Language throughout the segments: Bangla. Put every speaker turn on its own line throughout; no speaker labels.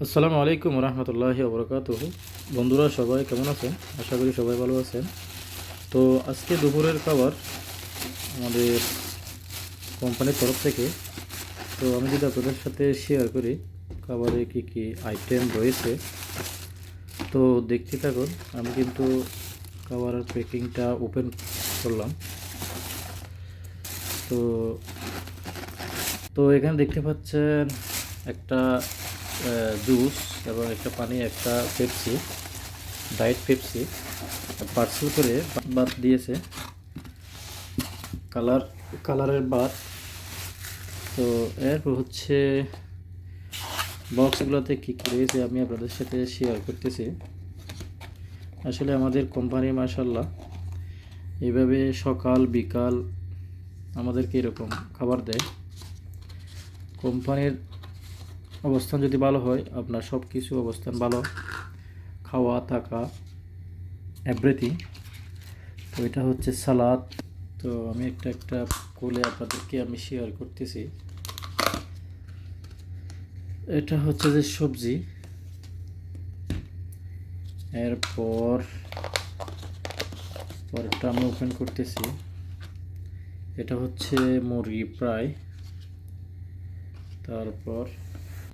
আসসালামু আলাইকুম রহমতুল্লাহি ওবরাকাতুহু। বন্ধুরা সবাই কেমন আছেন? আশা করি সবাই ভালো আছেন। তো আজকে দুপুরের খাবার আমাদের কোম্পানির তরফ থেকে। তো আমি যদি আপনাদের সাথে শেয়ার করি খাবারে কি কি আইটেম রয়েছে, তো দেখতে থাকুন। আমি কিন্তু খাবারের প্যাকিংটা ওপেন করলাম। তো তো এখানে দেখতে পাচ্ছেন একটা জুস এবং একটা পানি, একটা পেপসি, ডায়েট পেপসি পার্সেল করে বাদ দিয়েছে, কালারের বাদ। তো এরপর হচ্ছে বক্সগুলোতে কী কী রয়েছে আমি আপনাদের সাথে শেয়ার করতেছি। আসলে আমাদের কোম্পানি মাশাআল্লাহ এইভাবে সকাল বিকাল আমাদেরকে এরকম খাবার দেয়। কোম্পানির অবস্থান যদি ভালো হয়, আপনার সব কিছু অবস্থান ভালো, খাওয়া থাকা এভরিথিং। তো এটা হচ্ছে সালাদ। তো আমি একটা একটা কোলে আপনাদেরকে আমি শেয়ার করতেছি। এটা হচ্ছে যে সবজি, এরপর পরেরটা আমি ওপেন করতেছি। এটা হচ্ছে মুরগি ফ্রাই, তারপর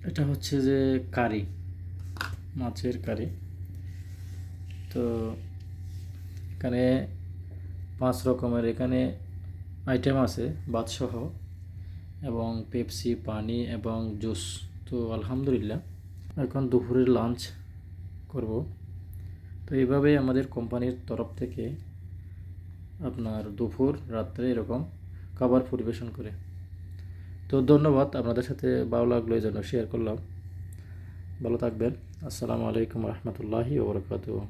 এটা হচ্ছে যে কারি, মাছের কারি। তো এখানে 5 রকমের এখানে আইটেম আছে ভাতসহ, এবং পেপসি, পানি এবং জুস। তো আলহামদুলিল্লাহ এখন দুপুরের লাঞ্চ করব। তো এইভাবে আমাদের কোম্পানির তরফ থেকে আপনার দুপুর রাত্রে এরকম খাবার পরিবেশন করে। তো ধন্যবাদ, আপনাদের সাথে ভালো লাগলো এই জন্য শেয়ার করলাম। ভালো থাকবেন। আসসালামু আলাইকুম রহমতুল্লাহি ওবরাকাতুহু।